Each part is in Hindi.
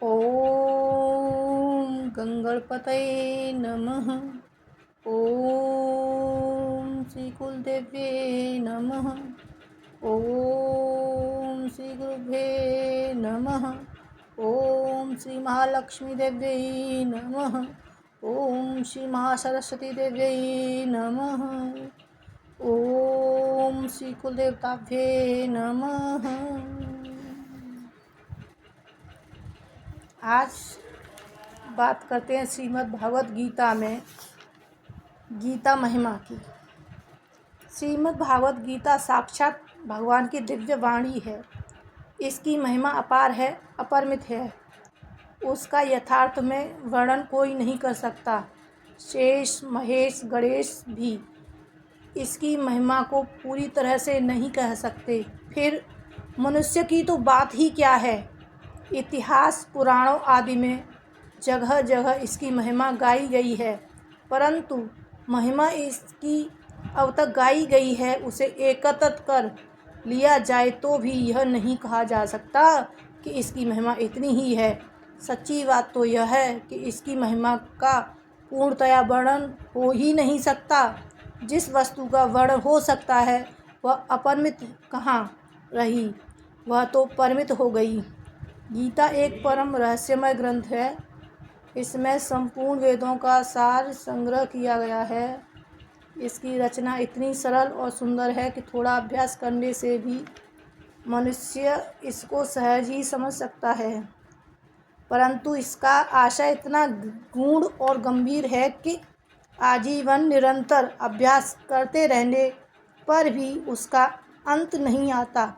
ओम गंगणपतये नमः। ओम श्री कुलदेव्ये नमः। ओम श्री गुरुभ्ये नमः। ओम श्री महालक्ष्मी देव्यै नमः। ओम श्री महासरस्वती देव्यै नमः। ओम श्री कुलदेवताभ्ये नमः। आज बात करते हैं श्रीमद् भागवत गीता में गीता महिमा की। श्रीमद् भागवत गीता साक्षात भगवान की दिव्य वाणी है। इसकी महिमा अपार है, अपरिमित है। उसका यथार्थ में वर्णन कोई नहीं कर सकता। शेष, महेश, गणेश भी इसकी महिमा को पूरी तरह से नहीं कह सकते। फिर मनुष्य की तो बात ही क्या है। इतिहास, पुराणों आदि में जगह जगह इसकी महिमा गाई गई है, परंतु महिमा इसकी अब तक गाई गई है उसे एकत्र कर लिया जाए तो भी यह नहीं कहा जा सकता कि इसकी महिमा इतनी ही है। सच्ची बात तो यह है कि इसकी महिमा का पूर्णतया वर्णन हो ही नहीं सकता। जिस वस्तु का वर्णन हो सकता है वह अपरिमित कहाँ रही, वह तो परिमित हो गई। गीता एक परम रहस्यमय ग्रंथ है। इसमें संपूर्ण वेदों का सार संग्रह किया गया है। इसकी रचना इतनी सरल और सुंदर है कि थोड़ा अभ्यास करने से भी मनुष्य इसको सहज ही समझ सकता है, परंतु इसका आशय इतना गूढ़ और गंभीर है कि आजीवन निरंतर अभ्यास करते रहने पर भी उसका अंत नहीं आता।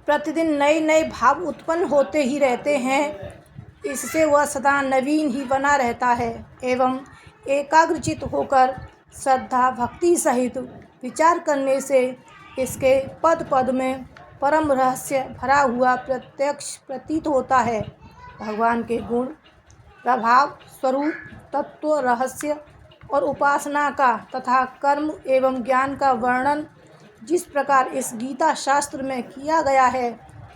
प्रतिदिन नए नए भाव उत्पन्न होते ही रहते हैं। इससे वह सदा नवीन ही बना रहता है एवं एकाग्रचित होकर श्रद्धा भक्ति सहित विचार करने से इसके पद पद में परम रहस्य भरा हुआ प्रत्यक्ष प्रतीत होता है। भगवान के गुण, प्रभाव, स्वरूप, तत्व, रहस्य और उपासना का तथा कर्म एवं ज्ञान का वर्णन जिस प्रकार इस गीता शास्त्र में किया गया है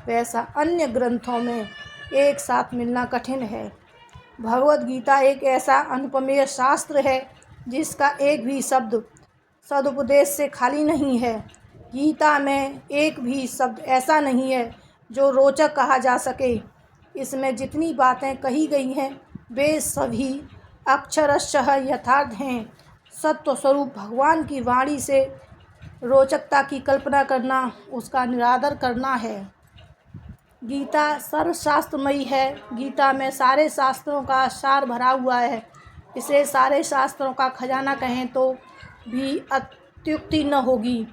वैसा अन्य ग्रंथों में एक साथ मिलना कठिन है। भगवत गीता एक ऐसा अनुपमेय शास्त्र है जिसका एक भी शब्द सदुपदेश से खाली नहीं है। गीता में एक भी शब्द ऐसा नहीं है जो रोचक कहा जा सके। इसमें जितनी बातें कही गई हैं वे सभी अक्षरशः यथार्थ हैं। सत्व स्वरूप भगवान की वाणी से रोचकता की कल्पना करना उसका निरादर करना है। गीता सर्वशास्त्रमयी है। गीता में सारे शास्त्रों का सार भरा हुआ है। इसे सारे शास्त्रों का खजाना कहें तो भी अत्युक्ति न होगी।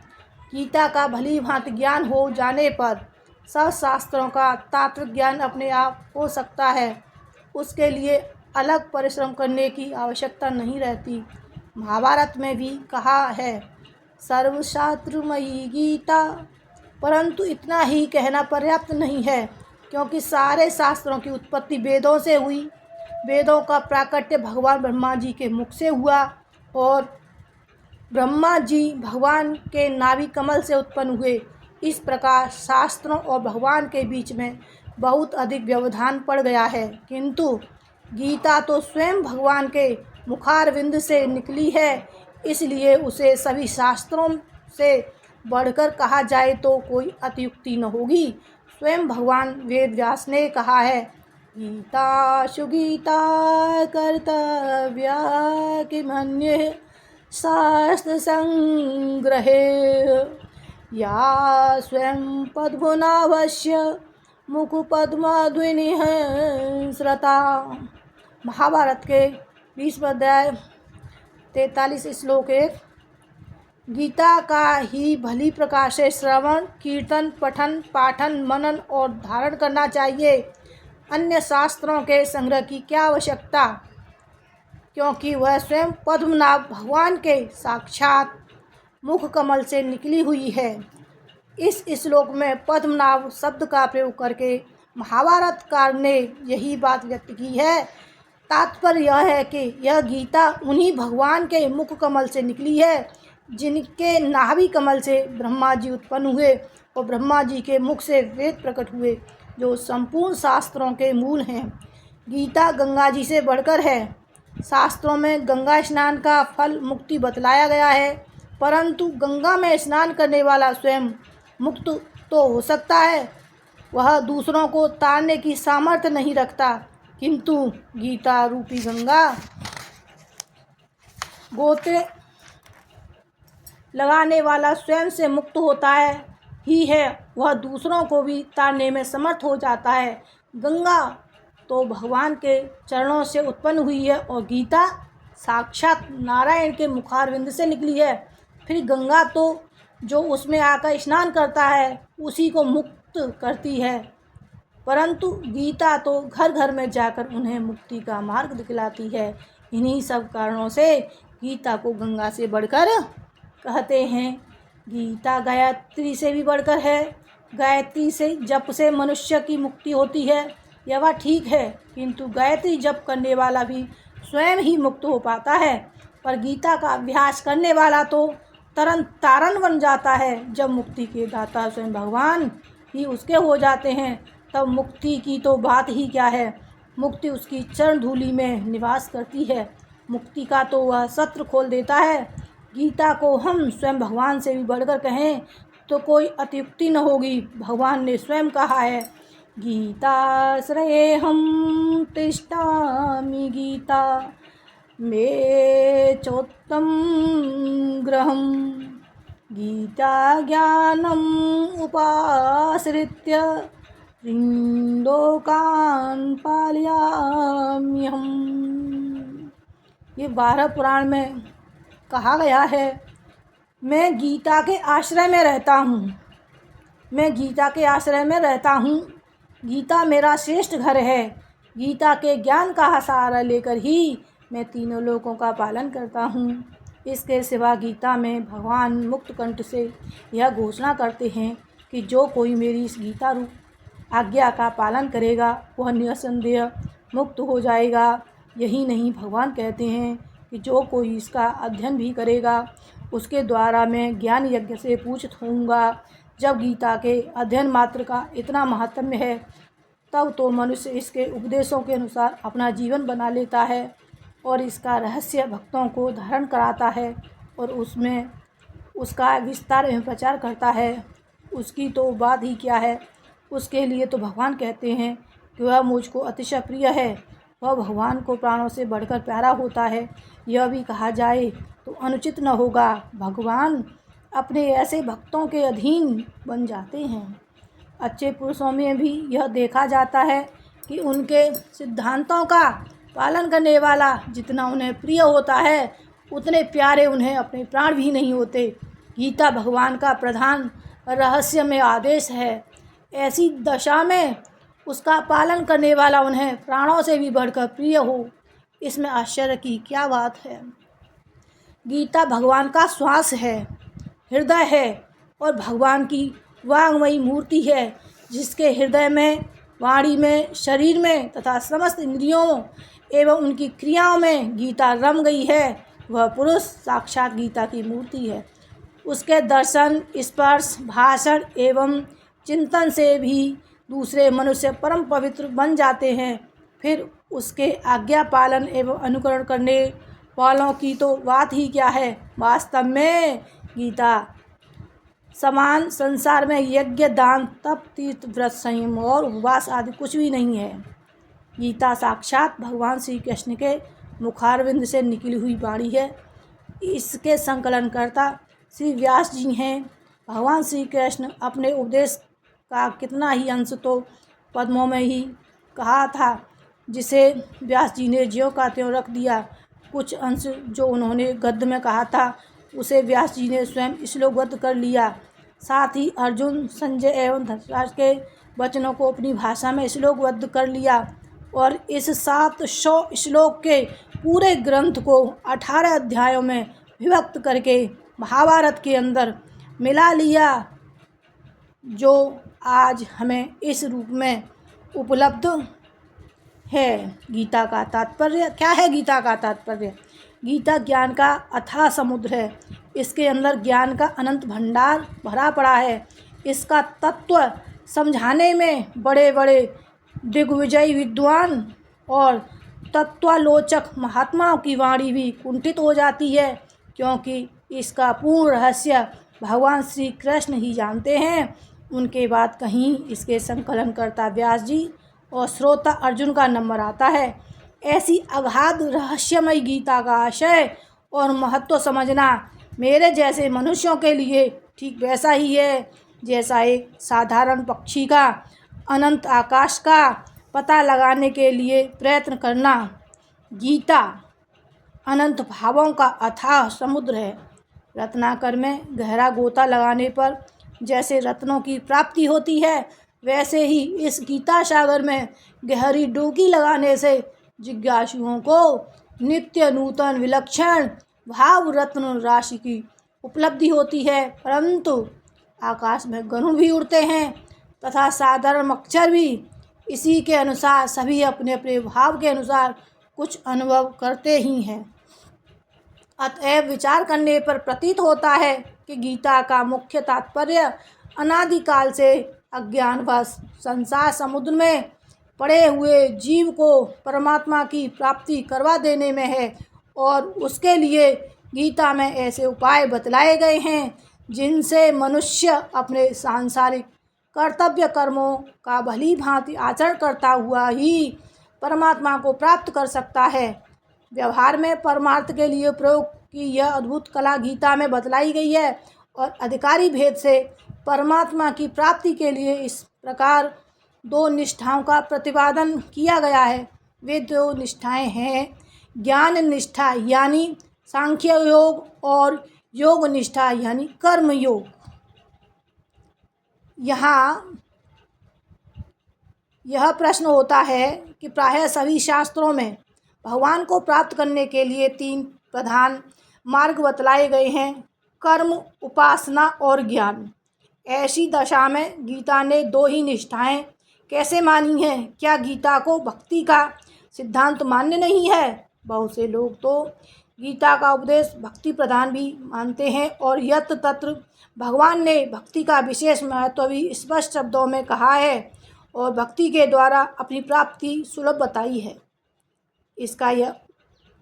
गीता का भली भांति ज्ञान हो जाने पर सब शास्त्रों का तात्विक ज्ञान अपने आप हो सकता है। उसके लिए अलग परिश्रम करने की आवश्यकता नहीं रहती। महाभारत में भी कहा है सर्वशास्त्रमयी गीता, परंतु इतना ही कहना पर्याप्त नहीं है, क्योंकि सारे शास्त्रों की उत्पत्ति वेदों से हुई। वेदों का प्राकट्य भगवान ब्रह्मा जी के मुख से हुआ और ब्रह्मा जी भगवान के नाभि कमल से उत्पन्न हुए। इस प्रकार शास्त्रों और भगवान के बीच में बहुत अधिक व्यवधान पड़ गया है, किंतु गीता तो स्वयं भगवान के मुखारविंद से निकली है, इसलिए उसे सभी शास्त्रों से बढ़कर कहा जाए तो कोई अतियुक्ति न होगी। स्वयं भगवान वेद व्यास ने कहा है गीताशु गीता कर्तव्या किमन्ये शास्त्र संग्रहे या स्वयं पद्मनाभस्य मुखपद्माद्विनिः श्रता। महाभारत के 20 अध्याय 43 श्लोक 1। गीता का ही भली प्रकार से श्रवण, कीर्तन, पठन, पाठन, मनन और धारण करना चाहिए। अन्य शास्त्रों के संग्रह की क्या आवश्यकता, क्योंकि वह स्वयं पद्मनाभ भगवान के साक्षात मुख कमल से निकली हुई है। इस श्लोक में पद्मनाभ शब्द का प्रयोग करके महाभारतकार ने यही बात व्यक्त की है। तात्पर्य यह है कि यह गीता उन्हीं भगवान के मुख कमल से निकली है जिनके नाभि कमल से ब्रह्मा जी उत्पन्न हुए और ब्रह्मा जी के मुख से वेद प्रकट हुए। जो संपूर्ण शास्त्रों के मूल हैं। गीता गंगा जी से बढ़कर है। शास्त्रों में गंगा स्नान का फल मुक्ति बतलाया गया है, परंतु गंगा में स्नान करने वाला स्वयं मुक्त तो हो सकता है, वह दूसरों को तारने की सामर्थ्य नहीं रखता, किंतु गीता रूपी गंगा गोते लगाने वाला स्वयं से मुक्त होता है, वह दूसरों को भी तारने में समर्थ हो जाता है। गंगा तो भगवान के चरणों से उत्पन्न हुई है और गीता साक्षात नारायण के मुखारविंद से निकली है। फिर गंगा तो जो उसमें आकर स्नान करता है उसी को मुक्त करती है, परंतु गीता तो घर घर में जाकर उन्हें मुक्ति का मार्ग दिखलाती है। इन्हीं सब कारणों से गीता को गंगा से बढ़कर कहते हैं। गीता गायत्री से भी बढ़कर है। गायत्री से जप से मनुष्य की मुक्ति होती है, यह बात ठीक है, किंतु गायत्री जप करने वाला भी स्वयं ही मुक्त हो पाता है, पर गीता का अभ्यास करने वाला तो तरन तारन बन जाता है। जब मुक्ति के दाता स्वयं भगवान ही उसके हो जाते हैं, तब मुक्ति की तो बात ही क्या है। मुक्ति उसकी चरण धूलि में निवास करती है। मुक्ति का तो वह सत्र खोल देता है। गीता को हम स्वयं भगवान से भी बढ़कर कहें तो कोई अत्युक्ति न होगी। भगवान ने स्वयं कहा है, गीताश्रये हम तिष्ठामि गीता मे चोत्तम ग्रहम गीता ज्ञानम उपाश्रित्य त्रिलोकान् पालयाम्यहम्। ये 12 पुराण में कहा गया है, मैं गीता के आश्रय में रहता हूँ। मैं गीता के आश्रय में रहता हूँ। गीता मेरा श्रेष्ठ घर है। गीता के ज्ञान का सहारा लेकर ही मैं तीनों लोकों का पालन करता हूँ। इसके सिवा गीता में भगवान मुक्त कंठ से यह घोषणा करते हैं कि जो कोई मेरी इस गीता रूप आज्ञा का पालन करेगा वह निसंदेह मुक्त हो जाएगा। यही नहीं, भगवान कहते हैं कि जो कोई इसका अध्ययन भी करेगा उसके द्वारा मैं ज्ञान यज्ञ से पूजित होऊंगा। जब गीता के अध्ययन मात्र का इतना महात्म्य है, तब तो मनुष्य इसके उपदेशों के अनुसार अपना जीवन बना लेता है और इसका रहस्य भक्तों को धारण कराता है और उसमें उसका विस्तार में प्रचार करता है। उसकी तो बात ही क्या है। उसके लिए तो भगवान कहते हैं कि वह मुझको अतिशय प्रिय है, वह भगवान को प्राणों से बढ़कर प्यारा होता है। यह भी कहा जाए तो अनुचित न होगा। भगवान अपने ऐसे भक्तों के अधीन बन जाते हैं। अच्छे पुरुषों में भी यह देखा जाता है कि उनके सिद्धांतों का पालन करने वाला जितना उन्हें प्रिय होता है, उतने प्यारे उन्हें अपने प्राण भी नहीं होते। गीता भगवान का प्रधान रहस्यमय आदेश है। ऐसी दशा में उसका पालन करने वाला उन्हें प्राणों से भी बढ़कर प्रिय हो, इसमें आश्चर्य की क्या बात है। गीता भगवान का श्वास है, हृदय है और भगवान की वांगमयी मूर्ति है, जिसके हृदय में, वाणी में, शरीर में तथा समस्त इंद्रियों एवं उनकी क्रियाओं में गीता रम गई है। वह पुरुष साक्षात गीता की मूर्ति है। उसके दर्शन, स्पर्श, भाषण एवं चिंतन से भी दूसरे मनुष्य परम पवित्र बन जाते हैं। फिर उसके आज्ञा पालन एवं अनुकरण करने वालों की तो बात ही क्या है। वास्तव में गीता समान संसार में यज्ञ, दान, तप, तीर्थ, व्रत, संयम और उपवास आदि कुछ भी नहीं है। गीता साक्षात भगवान श्री कृष्ण के मुखारविंद से निकली हुई वाणी है। इसके संकलनकर्ता श्री व्यास जी हैं। भगवान श्री कृष्ण अपने उपदेश का कितना ही अंश तो पद्मों में ही कहा था, जिसे व्यास जी ने ज्यों का त्यों रख दिया। कुछ अंश जो उन्होंने गद्य में कहा था, उसे व्यास जी ने स्वयं श्लोकबद्ध कर लिया। साथ ही अर्जुन, संजय एवं धृतराष्ट्र के वचनों को अपनी भाषा में श्लोकबद्ध कर लिया और इस 700 श्लोक के पूरे ग्रंथ को 18 अध्यायों में विभक्त करके महाभारत के अंदर मिला लिया, जो आज हमें इस रूप में उपलब्ध है। गीता का तात्पर्य क्या है? गीता का तात्पर्य, गीता ज्ञान का अथाह समुद्र है। इसके अंदर ज्ञान का अनंत भंडार भरा पड़ा है। इसका तत्व समझाने में बड़े बड़े दिग्विजयी विद्वान और तत्वालोचक महात्माओं की वाणी भी कुंठित हो जाती है, क्योंकि इसका पूर्ण रहस्य भगवान श्री कृष्ण ही जानते हैं। उनके बाद कहीं इसके संकलनकर्ता व्यास जी और श्रोता अर्जुन का नंबर आता है। ऐसी अगाध रहस्यमय गीता का आशय और महत्व समझना मेरे जैसे मनुष्यों के लिए ठीक वैसा ही है जैसा एक साधारण पक्षी का अनंत आकाश का पता लगाने के लिए प्रयत्न करना। गीता अनंत भावों का अथाह समुद्र है। रत्नाकर में गहरा गोता लगाने पर जैसे रत्नों की प्राप्ति होती है, वैसे ही इस गीता सागर में गहरी डुबकी लगाने से जिज्ञासुओं को नित्य नूतन विलक्षण भाव रत्न राशि की उपलब्धि होती है। परंतु आकाश में गरुड़ भी उड़ते हैं तथा साधारण मच्छर भी इसी के अनुसार सभी अपने अपने भाव के अनुसार कुछ अनुभव करते ही हैं। अतएव विचार करने पर प्रतीत होता है कि गीता का मुख्य तात्पर्य अनादिकाल से अज्ञानवश संसार समुद्र में पड़े हुए जीव को परमात्मा की प्राप्ति करवा देने में है, और उसके लिए गीता में ऐसे उपाय बतलाए गए हैं जिनसे मनुष्य अपने सांसारिक कर्तव्य कर्मों का भली भांति आचरण करता हुआ ही परमात्मा को प्राप्त कर सकता है। व्यवहार में परमार्थ के लिए प्रयोग की यह अद्भुत कला गीता में बतलाई गई है, और अधिकारी भेद से परमात्मा की प्राप्ति के लिए इस प्रकार दो निष्ठाओं का प्रतिपादन किया गया है। वे दो निष्ठाएं हैं ज्ञान निष्ठा यानी सांख्य योग और योग निष्ठा यानी कर्म योग। यहाँ यह प्रश्न होता है कि प्रायः सभी शास्त्रों में भगवान को प्राप्त करने के लिए तीन प्रधान मार्ग बतलाए गए हैं, कर्म, उपासना और ज्ञान। ऐसी दशा में गीता ने दो ही निष्ठाएं कैसे मानी हैं? क्या गीता को भक्ति का सिद्धांत मान्य नहीं है? बहुत से लोग तो गीता का उपदेश भक्ति प्रधान भी मानते हैं, और यत्र तत्र भगवान ने भक्ति का विशेष महत्व भी स्पष्ट शब्दों में कहा है और भक्ति के द्वारा अपनी प्राप्ति सुलभ बताई है। इसका यह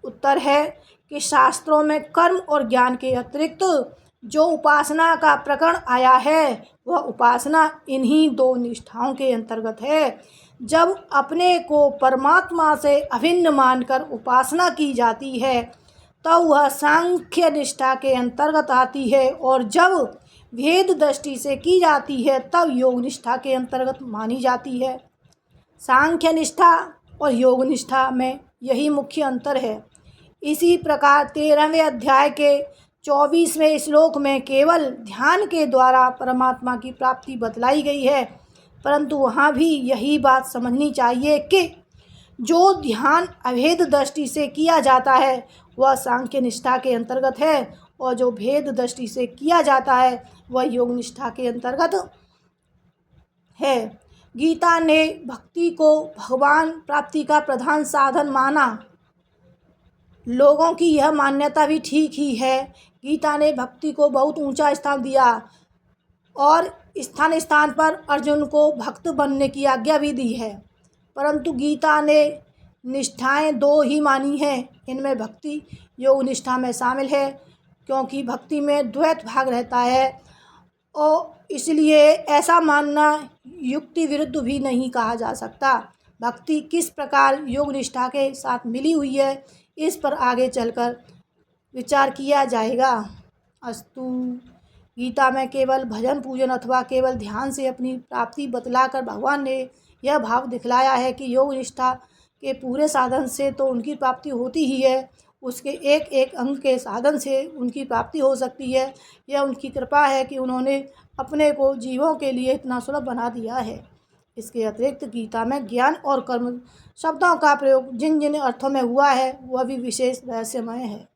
उत्तर है कि शास्त्रों में कर्म और ज्ञान के अतिरिक्त जो उपासना का प्रकरण आया है वह उपासना इन्हीं दो निष्ठाओं के अंतर्गत है। जब अपने को परमात्मा से अभिन्न मानकर उपासना की जाती है तब वह सांख्य निष्ठा के अंतर्गत आती है, और जब भेद दृष्टि से की जाती है तब योग निष्ठा के अंतर्गत मानी जाती है। सांख्य निष्ठा और योग निष्ठा में यही मुख्य अंतर है। इसी प्रकार 13वें अध्याय के 24वें श्लोक में केवल ध्यान के द्वारा परमात्मा की प्राप्ति बतलाई गई है, परंतु वहाँ भी यही बात समझनी चाहिए कि जो ध्यान अभेद दृष्टि से किया जाता है वह सांख्य निष्ठा के अंतर्गत है, और जो भेद दृष्टि से किया जाता है वह योग निष्ठा के अंतर्गत है। गीता ने भक्ति को भगवान प्राप्ति का प्रधान साधन माना। लोगों की यह मान्यता भी ठीक ही है। गीता ने भक्ति को बहुत ऊंचा स्थान दिया और स्थान स्थान पर अर्जुन को भक्त बनने की आज्ञा भी दी है, परंतु गीता ने निष्ठाएं दो ही मानी हैं। इनमें भक्ति योग निष्ठा में शामिल है, क्योंकि भक्ति में द्वैत भाग रहता है, और इसलिए ऐसा मानना युक्ति विरुद्ध भी नहीं कहा जा सकता। भक्ति किस प्रकार योग निष्ठा के साथ मिली हुई है, इस पर आगे चलकर विचार किया जाएगा। अस्तु। गीता में केवल भजन पूजन अथवा केवल ध्यान से अपनी प्राप्ति बतलाकर भगवान ने यह भाव दिखलाया है कि योग निष्ठा के पूरे साधन से तो उनकी प्राप्ति होती ही है, उसके एक एक अंग के साधन से उनकी प्राप्ति हो सकती है। यह उनकी कृपा है कि उन्होंने अपने को जीवों के लिए इतना सुलभ बना दिया है। इसके अतिरिक्त गीता में ज्ञान और कर्म शब्दों का प्रयोग जिन जिन अर्थों में हुआ है वह भी विशेष रहस्यमय है।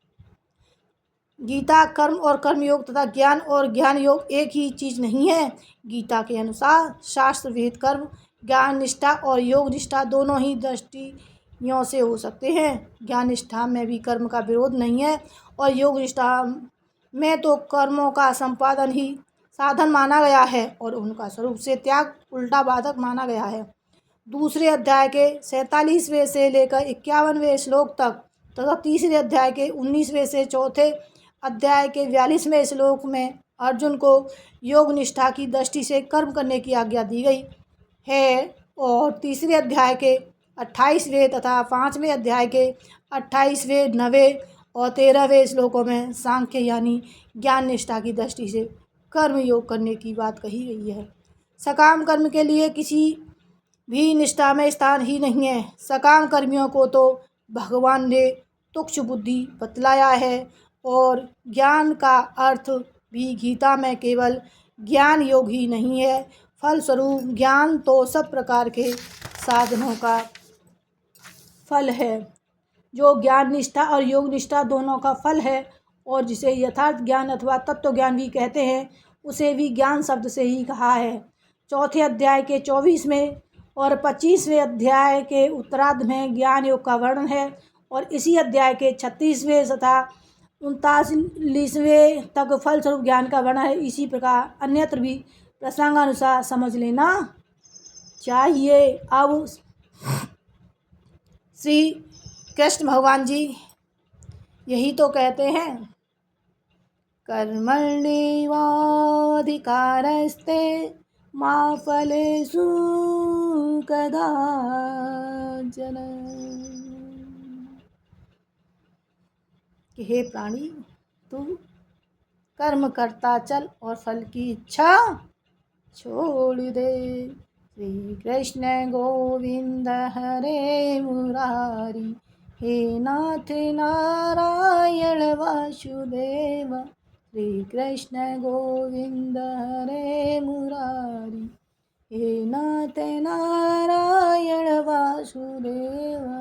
गीता कर्म और कर्मयोग तथा ज्ञान और ज्ञान योग एक ही चीज़ नहीं है। गीता के अनुसार शास्त्र विहित कर्म ज्ञान निष्ठा और योग निष्ठा दोनों ही दृष्टियों से हो सकते हैं। ज्ञान निष्ठा में भी कर्म का विरोध नहीं है, और योग निष्ठा में तो कर्मों का संपादन ही साधन माना गया है और उनका स्वरूप से त्याग उल्टा बाधक माना गया है। दूसरे अध्याय के 47वें से लेकर 51वें श्लोक तक तथा तीसरे अध्याय के 19वें से चौथे अध्याय के 42वें श्लोक में अर्जुन को योग निष्ठा की दृष्टि से कर्म करने की आज्ञा दी गई है और तीसरे अध्याय के 28वें तथा 5वें अध्याय के 28वें, 9वें और 13वें श्लोकों में सांख्य यानी ज्ञान निष्ठा की दृष्टि से कर्म योग करने की बात कही गई है। सकाम कर्म के लिए किसी भी निष्ठा में स्थान ही नहीं है। सकाम कर्मियों को तो भगवान ने तुक्ष बुद्धि बतलाया है और ज्ञान का अर्थ भी गीता में केवल ज्ञान योग ही नहीं है। फलस्वरूप ज्ञान तो सब प्रकार के साधनों का फल है, जो ज्ञान निष्ठा और योग निष्ठा दोनों का फल है और जिसे यथार्थ ज्ञान अथवा तत्व ज्ञान भी कहते हैं, उसे भी ज्ञान शब्द से ही कहा है। चौथे अध्याय के 24वें और 25वें अध्याय के उत्तरार्ध में ज्ञान योग का वर्णन है और इसी अध्याय के 36वें तथा 39वें तक फलस्वरूप ज्ञान का वर्णन है। इसी प्रकार अन्यत्र भी प्रसंगानुसार समझ लेना चाहिए। अब श्री कृष्ण भगवान जी यही तो कहते हैं, कर्मण्येवाधिकारस्ते मा फलेषु कदाचन। कि हे प्राणी, तू कर्म करता चल और फल की इच्छा छोड़ दे। श्री कृष्ण गोविंद हरे मुरारी, हे नाथ नारायण वासुदेव। श्री कृष्ण गोविंद हरे मुरारी, हे नाथ नारायण वासुदेव।